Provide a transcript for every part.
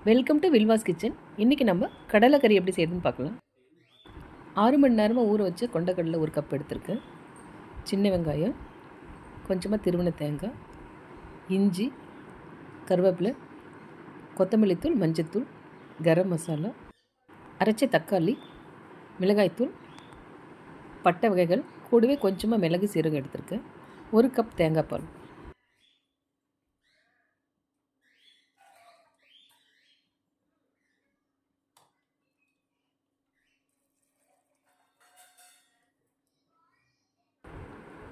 Welcome to வில்வாஸ் kitchen. இன்றைக்கி நம்ம கடலைக்கறி எப்படி செய்யறதுன்னு பார்க்கலாம். 6 மணி நேரமாக ஊற வச்சு கொண்டக்கடலை ஒரு கப் எடுத்துருக்கேன். சின்ன வெங்காயம், கொஞ்சமாக திருவண்ண தேங்காய், இஞ்சி, கருவேப்பிலை, கொத்தமல்லி தூள், மஞ்சத்தூள், கரம் மசாலா, அரைச்ச தக்காளி, மிளகாய்த்தூள், பட்டை வகைகள், கூடவே கொஞ்சமாக மிளகு சீரகம் எடுத்திருக்கேன். 1 கப் தேங்காய் பால்.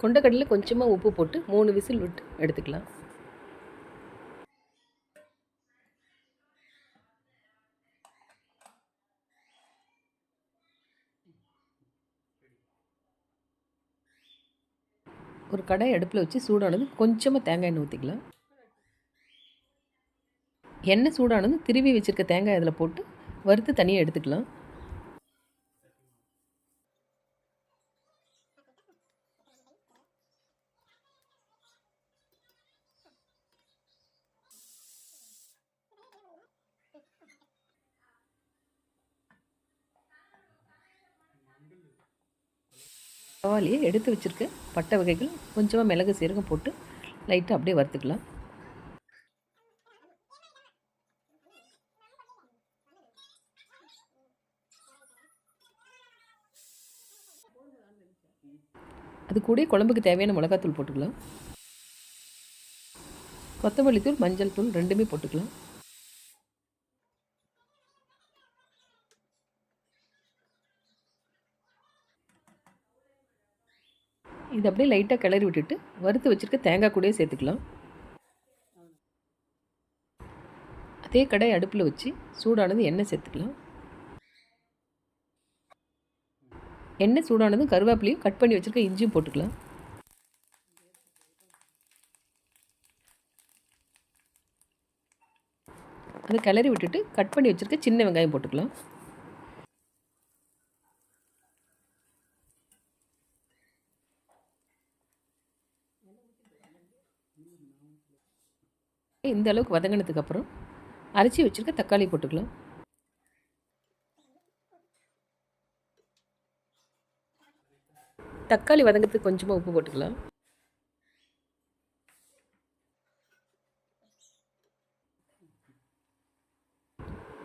கொண்டக்கடலை கொஞ்சமாக உப்பு போட்டு 3 விசில் விட்டு எடுத்துக்கலாம். ஒரு கடாய் அடுப்பில் வச்சு சூடானது கொஞ்சமாக தேங்காய் எண்ணெய் ஊற்றிக்கலாம். எண்ணெய் சூடானது திருவி வச்சுருக்க தேங்காய் அதில் போட்டு வறுத்து தனியாக எடுத்துக்கலாம். தவாலியை எடுத்து வச்சுருக்க பட்டை வகைகள், கொஞ்சமாக மிளகு சீரகம் போட்டு லைட்டாக அப்படியே வறுத்துக்கலாம். அது கூட குழம்புக்கு தேவையான மிளகாத்தூள் போட்டுக்கலாம். கொத்தமல்லி தூள், மஞ்சள் தூள் ரெண்டுமே போட்டுக்கலாம். இது அப்படியே லைட்டாக கிளறி விட்டுட்டு வறுத்து வச்சுருக்க தேங்காய் கூடயே சேர்த்துக்கலாம். அதே கடாய் அடுப்பில் வச்சு சூடானது எண்ணெய் சேர்த்துக்கலாம். எண்ணெய் சூடானதும் கருவேப்பிலையும் கட் பண்ணி வச்சுருக்க இஞ்சியும் போட்டுக்கலாம். அதை கிளறி விட்டுட்டு கட் பண்ணி வச்சுருக்க சின்ன வெங்காயம் போட்டுக்கலாம். இந்த அளவுக்கு வதங்கினதுக்கு அப்புறம் அரைச்சி வச்சுருக்க தக்காளி போட்டுக்கலாம். தக்காளி வதங்கிறதுக்கு கொஞ்சமாக உப்பு போட்டுக்கலாம்.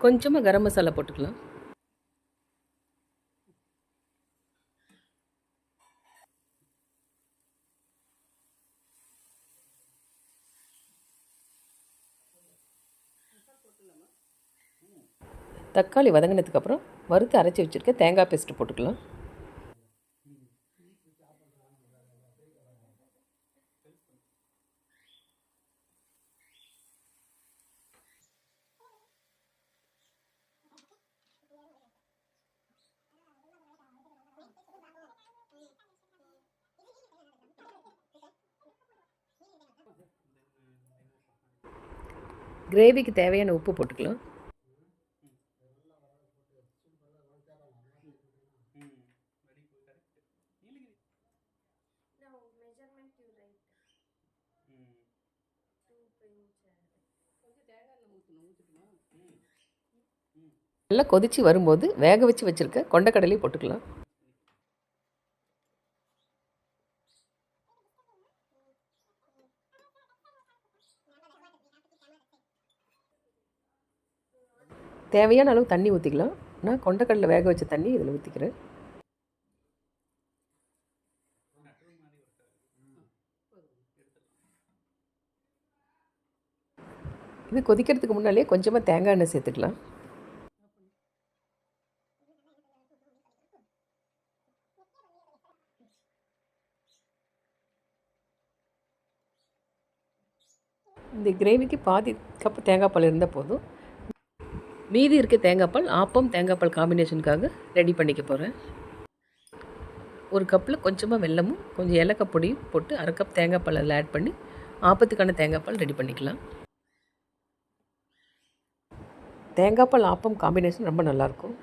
கொஞ்சமாக கரம் மசாலா போட்டுக்கலாம். தக்காளி வதங்கினதுக்கப்புறம் வறுத்து அரைச்சி வச்சுருக்க தேங்காய் பேஸ்ட்டு போட்டுக்கலாம். கிரேவிக்கு தேவையான உப்பு போட்டுக்கலாம். நல்லா கொதித்து வரும்போது வேக வச்சு வச்சுருக்க கொண்டக்கடலையும் போட்டுக்கலாம். தேவையான அளவு தண்ணி ஊற்றிக்கலாம். நான் கொண்டக்கடலை வேக வச்ச தண்ணி இதில் ஊற்றிக்கிறேன். இது கொதிக்கிறதுக்கு முன்னாலே கொஞ்சமாக தேங்காய் எண்ணெய் சேர்த்துக்கலாம். இந்த கிரேவிக்கு பாதி கப்பு தேங்காய் பால் இருந்தால் போதும். மீதி இருக்க தேங்காய் பால் ஆப்பம் தேங்காய் பால் காம்பினேஷனுக்காக ரெடி பண்ணிக்க போகிறேன். ஒரு கப்பில் கொஞ்சமாக வெல்லமும் கொஞ்சம் ஏலக்காய் பொடியும் போட்டு 1/2 கப் தேங்காய் பால் அதில் ஆட் பண்ணி ஆப்பத்துக்கான தேங்காய் பால் ரெடி பண்ணிக்கலாம். தேங்காய் பால் ஆப்பம் காம்பினேஷன் ரொம்ப நல்லாயிருக்கும்.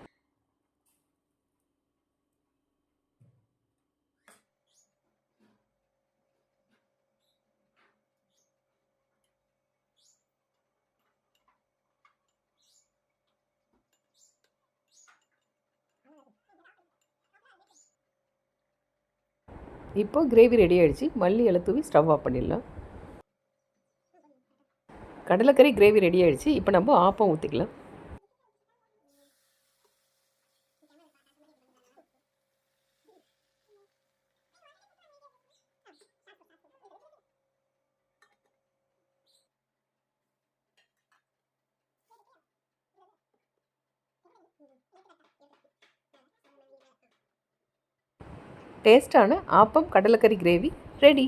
இப்போது கிரேவி ரெடி ஆகிடுச்சு. மல்லி இலை தூவி ஸ்டவ் ஆஃப் பண்ணிடலாம். கடலைக்கறி கிரேவி ரெடி ஆகிடுச்சு. இப்போ நம்ம ஆப்பம் ஊற்றிக்கலாம். டேஸ்டான ஆப்பம் கடலைக்கறி கிரேவி ரெடி.